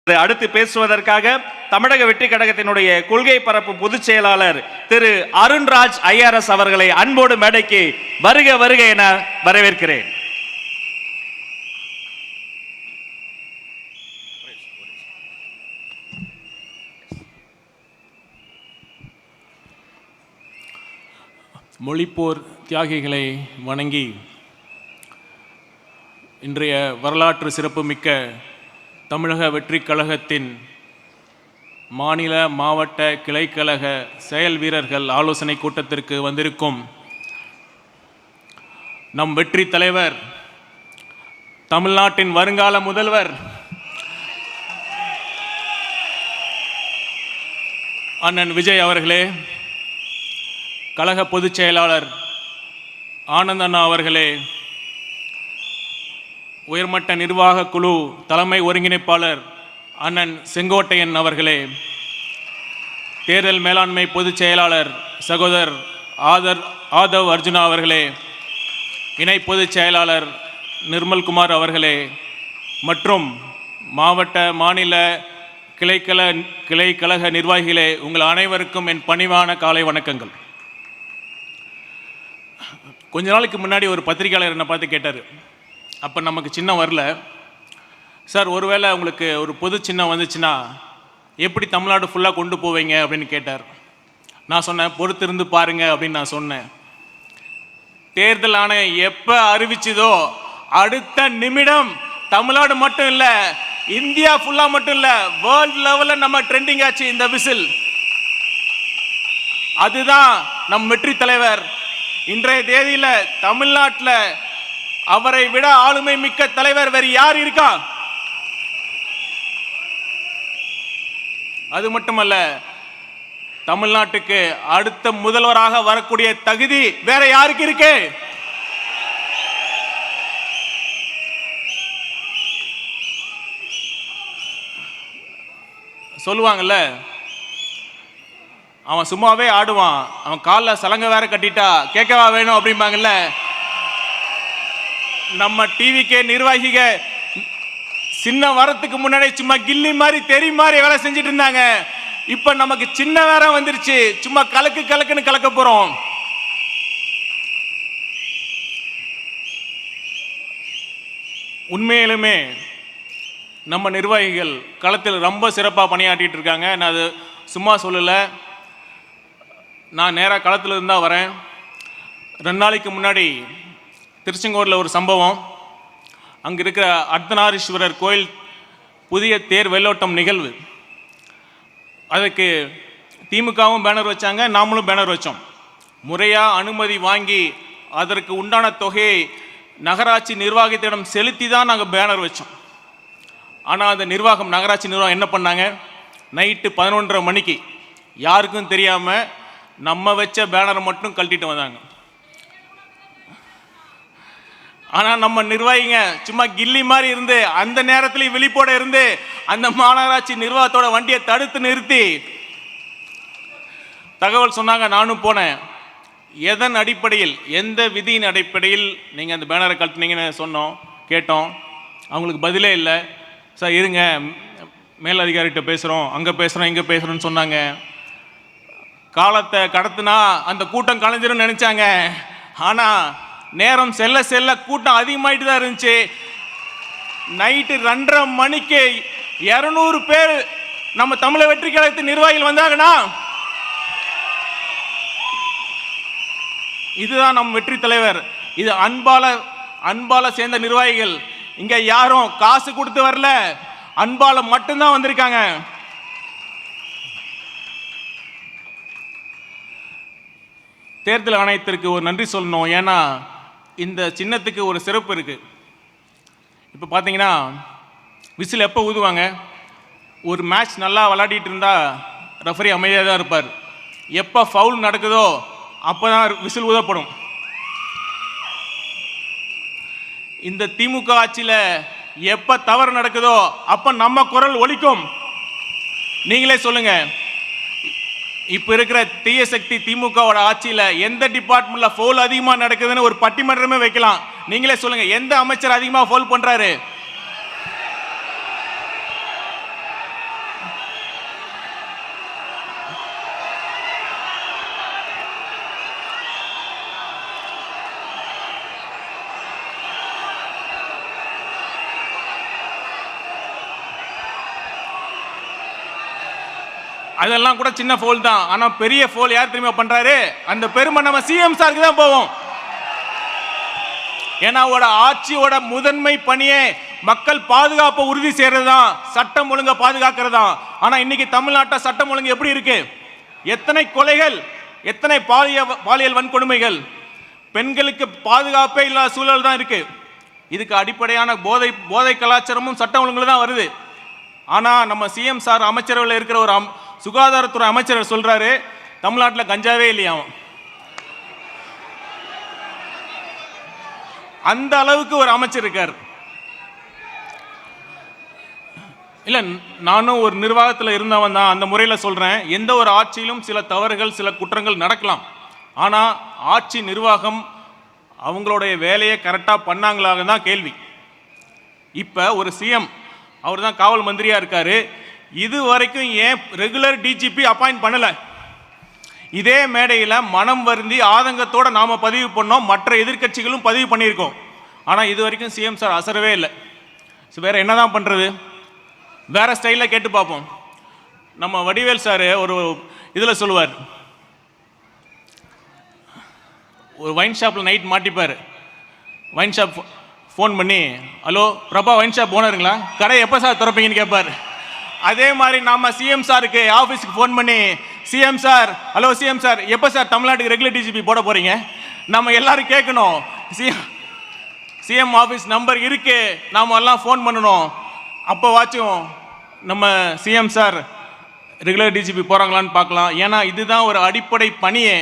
அடுத்து பேசுவதற்காக தமிழக வெற்றி கழகத்தினுடைய கொள்கை பரப்பு பொதுச் செயலாளர் திரு அருண்ராஜ் ஐஆர்எஸ் அவர்களை அன்போடு மேடைக்கு வருக வருக என வரவேற்கிறேன். மொழிப்போர் தியாகிகளை வணங்கி இன்றைய வரலாற்று சிறப்புமிக்க தமிழக வெற்றி கழகத்தின் மாநில மாவட்ட கிளைக்கழக செயல் வீரர்கள் ஆலோசனை கூட்டத்திற்கு வந்திருக்கும் நம் வெற்றி தலைவர், தமிழ்நாட்டின் வருங்கால முதல்வர் அண்ணன் விஜய் அவர்களே, கழக பொதுச் செயலாளர் ஆனந்த் அண்ணா அவர்களே, உயர்மட்ட நிர்வாக குழு தலைமை ஒருங்கிணைப்பாளர் அண்ணன் செங்கோட்டையன் அவர்களே, தேர்தல் மேலாண்மை பொதுச் செயலாளர் சகோதரர் ஆதவ் அர்ஜுனா அவர்களே, இணை பொதுச் செயலாளர் நிர்மல்குமார் அவர்களே மற்றும் மாவட்ட மாநில கிளைக்கழக நிர்வாகிகளே, உங்கள் அனைவருக்கும் என் பணிவான காலை வணக்கங்கள். கொஞ்ச நாளைக்கு முன்னாடி ஒரு பத்திரிகையாளர் என்னை பார்த்து கேட்டார். அப்போ நமக்கு சின்னம் வரல சார், ஒருவேளை உங்களுக்கு ஒரு பொது சின்னம் வந்துச்சுன்னா எப்படி தமிழ்நாடு ஃபுல்லாக கொண்டு போவீங்க அப்படின்னு கேட்டார். நான் சொன்னேன், பொறுத்திருந்து பாருங்க அப்படின்னு நான் சொன்னேன். தேர்தல் ஆணையம் எப்போ அறிவிச்சதோ அடுத்த நிமிடம் தமிழ்நாடு மட்டும் இல்லை, இந்தியா ஃபுல்லாக மட்டும் இல்லை, வேர்ல்டு லெவலில் நம்ம ட்ரெண்டிங் ஆச்சு இந்த விசில். அதுதான் நம் வெற்றி தலைவர். இன்றைய தேதியில் தமிழ்நாட்டில் அவரை விட ஆளுமை மிக்க தலைவர் வேறு யார் இருக்கா? அது மட்டுமல்ல, தமிழ்நாட்டுக்கு அடுத்த முதல்வராக வரக்கூடிய தகுதி வேற யாருக்கு இருக்கு? சொல்லுவாங்கல்ல, அவன் சும்மாவே ஆடுவான், அவன் காலில் சலங்க வேற கட்டிட்டா கேட்கவா வேணும் அப்படிம்பாங்கல்ல. நம்ம டிவிக்கே நிர்வாகிக சின்ன வரத்துக்கு முன்னாடி சும்மா கில்லி மாதிரி தெரி மாதிரி வேலை செஞ்சுட்டு இருந்தாங்க. இப்ப நமக்கு சின்ன வேற வந்துருச்சு, சும்மா கலக்குன்னு கலக்க போறோம். உண்மையிலுமே நம்ம நிர்வாகிகள் களத்தில் ரொம்ப சிறப்பாக பணியாற்றிட்டு இருக்காங்க. நான் அது சும்மா சொல்லலை, நான் நேராக களத்தில் இருந்தால் வரேன். 2 நாளைக்கு முன்னாடி திருச்செங்கோட்டில் ஒரு சம்பவம். அங்கே இருக்கிற அர்த்தநாரீஸ்வரர் கோயில் புதிய தேர் வெள்ளோட்டம் நிகழ்வு. அதுக்கு திமுகவும் பேனர் வச்சாங்க, நாமளும் பேனர் வச்சோம். முறையாக அனுமதி வாங்கி அதற்கு உண்டான தொகையை நகராட்சி நிர்வாகத்திடம் செலுத்தி தான் நாங்கள் பேனர் வச்சோம். ஆனால் அந்த நிர்வாகம், நகராட்சி நிர்வாகம் என்ன பண்ணாங்க, நைட்டு 11:30 மணிக்கு யாருக்கும் தெரியாமல் நம்ம வச்ச பேனரை மட்டும் கழட்டிட்டு வந்தாங்க. ஆனால் நம்ம நிர்வாகிங்க சும்மா கில்லி மாதிரி இருந்து அந்த நேரத்தில் விழிப்போட இருந்து அந்த மாநகராட்சி நிர்வாகத்தோட வண்டியை தடுத்து நிறுத்தி தகவல் சொன்னாங்க. நானும் போனேன். எதன் அடிப்படையில், எந்த விதியின் அடிப்படையில் நீங்கள் அந்த பேனரை கழட்டினீங்கன்னு சொன்னோம், கேட்டோம். அவங்களுக்கு பதிலே இல்லை. சார் இருங்க, மேலதிகாரிகிட்ட பேசுகிறோம், அங்கே பேசுகிறோம், இங்கே பேசுகிறோன்னு சொன்னாங்க. காலத்தை கடத்தினா அந்த கூட்டம் கலைஞ்சிரும் நினச்சாங்க. ஆனால் நேரம் செல்ல செல்ல கூட்டம் அதிகமாயிட்டு தான் இருந்துச்சு. நைட்டு 2:30 மணிக்கு 200 பேர் நம்ம தமிழக வெற்றி கழகத்தின் நிர்வாகிகள் வந்தாங்கன்னா இதுதான் நம் வெற்றி தலைவர். இது அன்பால சேர்ந்த நிர்வாகிகள். இங்க யாரும் காசு கொடுத்து வரல, அன்பால மட்டும்தான் வந்திருக்காங்க. தேர்தல் ஆணையத்திற்கு ஒரு நன்றி சொல்லணும். ஏன்னா இந்த சின்னத்துக்கு ஒரு சிறப்பு இருக்குது. இப்போ பார்த்தீங்கன்னா விசில் எப்போ ஊதுவாங்க, ஒரு மேட்ச் நல்லா விளையாடிட்டு இருந்தால் ரெஃபரி அமைதியாக தான் இருப்பார். எப்போ ஃபவுல் நடக்குதோ அப்போ தான் விசில் ஊதப்படும். இந்த திமுக ஆட்சியில் எப்போ தவறு நடக்குதோ அப்போ நம்ம குரல் ஒலிக்கும். நீங்களே சொல்லுங்கள், இப்போ இருக்கிற தீய சக்தி திமுகவோட ஆட்சியில் எந்த டிபார்ட்மெண்ட்ல ஃபவுல் அதிகமாக நடக்குதுன்னு ஒரு பட்டிமன்றமே வைக்கலாம். நீங்களே சொல்லுங்க, எந்த அமைச்சர் அதிகமாக ஃபவுல் பண்றாரு? அதெல்லாம் கூட சின்ன ஃபோல் தான். ஆனா பெரிய ஃபோல் யார் தெரியுமா பண்றாரு? அந்த பெருமை நம்ம சிஎம் சாருக்கு தான் போவோம். ஏன்னா ஆட்சியோட முதன்மை பணியே மக்கள் பாதுகாப்பை உறுதி செய்யறது தான், சட்டம் ஒழுங்கை பாதுகாக்கிறது தான். ஆனா இன்னைக்கு தமிழ்நாட்டில் சட்டம் ஒழுங்கு எப்படி இருக்கு? எத்தனை கொலைகள், எத்தனை பாலியல் வன்கொடுமைகள், பெண்களுக்கு பாதுகாப்பே இல்லாத சூழல் தான் இருக்கு. இதுக்கு அடிப்படையான போதை கலாச்சாரமும் சட்டம் ஒழுங்குல தான் வருது. ஆனா நம்ம சிஎம் சார் அமைச்சரவையில் இருக்கிற ஒரு சுகாதாரத்துறை அமைச்சர் சொல்றாரு, தமிழ்நாட்டில் கஞ்சாவே இல்லையாம். அந்த அளவுக்கு ஒரு அமைச்சர் இருக்கார். இல்ல, நானும் ஒரு நிர்வாகத்தில் இருந்தவன் தான், அந்த முறையில் சொல்றேன். எந்த ஒரு ஆட்சியிலும் சில தவறுகள், சில குற்றங்கள் நடக்கலாம். ஆனா ஆட்சி நிர்வாகம் அவங்களுடைய வேலையை கரெக்டாக பண்ணாங்களாக தான் கேள்வி. இப்போ ஒரு சிஎம், அவர் தான் காவல் மந்திரியா இருக்காரு, இது வரைக்கும் ஏன் ரெகுலர் டிஜிபி அப்பாயிண்ட் பண்ணல? இதே மேடையில் மனம் வருந்தி ஆதங்கத்தோட நாம பதிவு பண்ணோம், மற்ற எதிர்க்கட்சிகளும் பதிவு பண்ணியிருக்கோம். ஆனால் இது வரைக்கும் சிஎம் சார் அசரவே இல்லை. வேற என்னதான் பண்றது? வேற ஸ்டைலில் கேட்டு பார்ப்போம். நம்ம வடிவேல் சார் ஒரு இதில் சொல்லுவார், ஒரு ஒயின் ஷாப்பில் நைட் மாட்டிப்பார். ஒயின் ஷாப் ஃபோன் பண்ணி, ஹலோ பிரபா ஒயின் ஷாப் ஓனருங்களா, கடை எப்போ சார் திறப்பீங்கன்னு கேட்பார். அதே மாதிரி நம்ம சிஎம் சாருக்கு ஆஃபீஸுக்கு ஃபோன் பண்ணி, CM sir, hello CM sir, எப்போ சார் தமிழ்நாட்டுக்கு ரெகுலர் டிஜிபி போட போறீங்க? நம்ம எல்லாரும் கேட்கணும். சிஎம் ஆஃபீஸ் நம்பர் இருக்கு, நாம எல்லாம் ஃபோன் பண்ணணும். அப்போ வாச்சும் நம்ம சிஎம் சார் ரெகுலர் டிஜிபி போறாங்களான்னு பார்க்கலாம். ஏன்னா இதுதான் ஒரு அடிப்படை பணியே.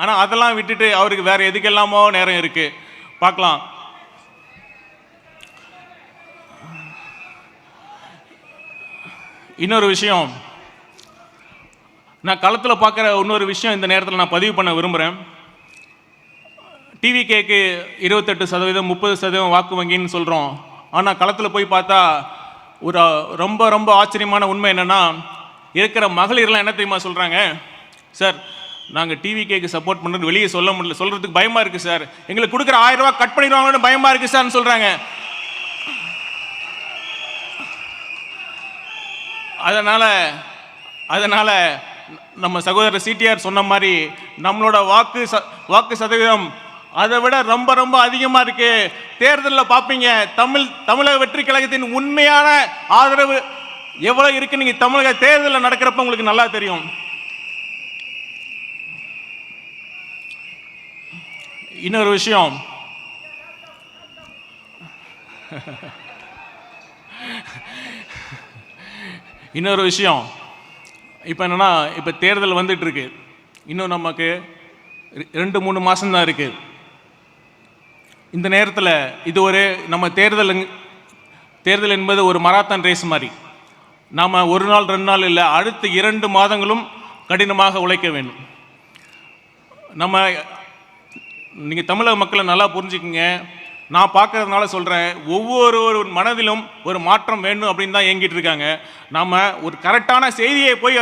ஆனால் அதெல்லாம் விட்டுட்டு அவருக்கு வேற எதுக்கெல்லாமோ நேரம் இருக்கு. பார்க்கலாம். இன்னொரு விஷயம், நான் களத்தில் பார்க்குற இன்னொரு விஷயம் இந்த நேரத்தில் நான் பதிவு பண்ண விரும்புகிறேன். டிவிகேக்கு 28%, 30% வாக்கு வங்கின்னு சொல்கிறோம். ஆனால் களத்தில் போய் பார்த்தா ஒரு ரொம்ப ரொம்ப ஆச்சரியமான உண்மை என்னென்னா, இருக்கிற மகளிர்லாம் என்ன தெரியுமா சொல்கிறாங்க? சார், நாங்கள் டிவிகேக்கு சப்போர்ட் பண்ணுறது வெளியே சொல்ல முடியல, சொல்கிறதுக்கு பயமாக இருக்குது சார், எங்களுக்கு கொடுக்குற 1000 ரூபா கட் பண்ணிடுவாங்கன்னு பயமாக இருக்குது சார்னு சொல்கிறாங்க. அதனால் நம்ம சகோதரர் சிடிஆர் சொன்ன மாதிரி நம்மளோட வாக்கு சதவீதம் அதை விட ரொம்ப ரொம்ப அதிகமாக இருக்கு. தேர்தலில் பார்ப்பீங்க, தமிழக வெற்றி கழகத்தின் உண்மையான ஆதரவு எவ்வளவு இருக்கு நீங்க தமிழக தேர்தலில் நடக்கிறப்ப உங்களுக்கு நல்லா தெரியும். இன்னொரு விஷயம், இப்போ என்னன்னா, இப்போ தேர்தல் வந்துட்டு இருக்கு. இன்னும் நமக்கு 2-3 மாதம் தான் இருக்கு. இந்த நேரத்தில் இது நம்ம தேர்தல் என்பது ஒரு மராத்தான் ரேஸ் மாதிரி. நாம் ஒரு நாள் 2 நாள் இல்லை, அடுத்த 2 மாதங்களும் கடினமாக உழைக்க வேண்டும். நீங்கள் தமிழக மக்களை நல்லா புரிஞ்சுக்குங்க. நான் பார்க்கறதுனால சொல்கிறேன், ஒவ்வொரு மனதிலும் ஒரு மாற்றம் வேண்டும் அப்படின்னு தான் ஏங்கிட்டு இருக்காங்க. நாம் ஒரு கரெக்டான செய்தியை போய்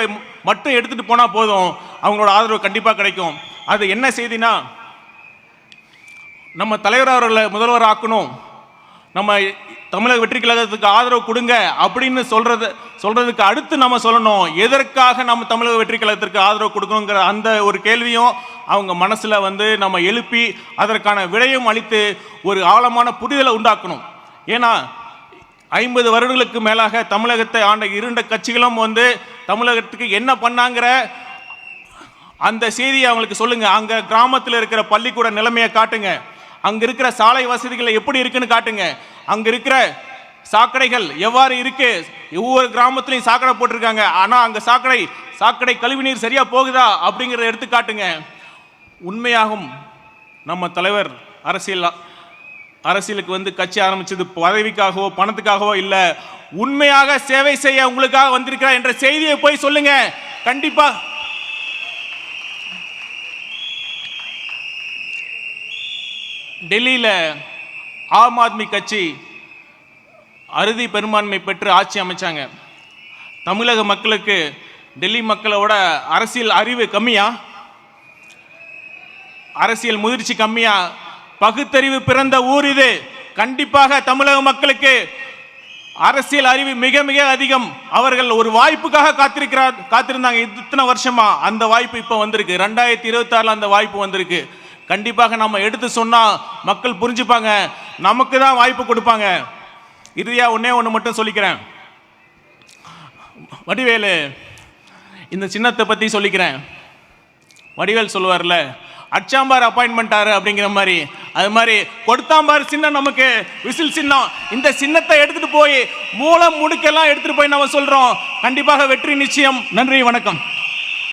மட்டும் எடுத்துகிட்டு போனால் போதும், அவங்களோட ஆதரவு கண்டிப்பாக கிடைக்கும். அது என்ன செய்தினா, நம்ம தலைவர் அவர்களை முதல்வர் ஆக்கணும், நம்ம தமிழக வெற்றி கழகத்துக்கு ஆதரவு கொடுங்க அப்படின்னு சொல்றதுக்கு அடுத்து நம்ம சொல்லணும், எதற்காக நம்ம தமிழக வெற்றி கழகத்திற்கு ஆதரவு கொடுக்கணுங்கிற அந்த ஒரு கேள்வியும் அவங்க மனசுல நம்ம எழுப்பி அதற்கான விடையும் அளித்து ஒரு ஆழமான புரிதலை உண்டாக்கணும். ஏன்னா 50 வருடங்களுக்கு மேலாக தமிழகத்தை ஆண்ட 2 கட்சிகளும் தமிழகத்துக்கு என்ன பண்ணாங்கிற அந்த செய்தியை அவங்களுக்கு சொல்லுங்க. அங்க கிராமத்தில் இருக்கிற பள்ளிக்கூட நிலைமையை காட்டுங்க, அங்க இருக்கிற சாலை வசதிகள் எப்படி இருக்குன்னு காட்டுங்க, அங்க இருக்கிற சாக்கடைகள் எவ்வாறு இருக்கு. ஒவ்வொரு கிராமத்திலையும் சாக்கடை போட்டிருக்காங்க, ஆனா அங்க சாக்கடை கழிவுநீர் சரியா போகுதா அப்படிங்கிறத எடுத்து காட்டுங்க. உண்மையாகும் நம்ம தலைவர் அரசியலுக்கு கட்சி ஆரம்பிச்சது பதவிக்காகவோ பணத்துக்காகவோ இல்ல, உண்மையாக சேவை செய்ய உங்களுக்காக வந்திருக்கிறார் என்ற செய்தியை போய் சொல்லுங்க. கண்டிப்பா டெல்லியில் ஆம் ஆத்மி கட்சி அறுதி பெரும்பான்மை பெற்று ஆட்சி அமைச்சாங்க. தமிழக மக்களுக்கு டெல்லி மக்களோட அரசியல் அறிவு கம்மியா, அரசியல் முதிர்ச்சி கம்மியா? பகுத்தறிவு பிறந்த ஊர் இது. கண்டிப்பாக தமிழக மக்களுக்கு அரசியல் அறிவு மிக மிக அதிகம். அவர்கள் ஒரு வாய்ப்புக்காக காத்திருந்தாங்க இத்தனை வருஷமா. அந்த வாய்ப்பு இப்போ வந்திருக்கு. 2026 அந்த வாய்ப்பு வந்திருக்கு. கண்டிப்பாக நம்ம எடுத்து சொன்னா மக்கள் புரிஞ்சுப்பாங்க, நமக்கு தான் வாய்ப்பு கொடுப்பாங்க. இறுதியா ஒண்ணே ஒன்று மட்டும் சொல்லிக்கிறேன். வடிவேலு இந்த சின்னத்தை பத்தி சொல்லிக்கிறேன். வடிவேல் சொல்லுவார்ல, அச்சாம்பார் அப்பாயின்மெண்டாரு அப்படிங்கிற மாதிரி, அது மாதிரி கொடுத்தாம்பார் சின்னம் நமக்கு விசில் சின்னம். இந்த சின்னத்தை எடுத்துட்டு போய் மூலம் முடுக்கெல்லாம் எடுத்துட்டு போய் நம்ம சொல்றோம், கண்டிப்பாக வெற்றி நிச்சயம். நன்றி, வணக்கம்.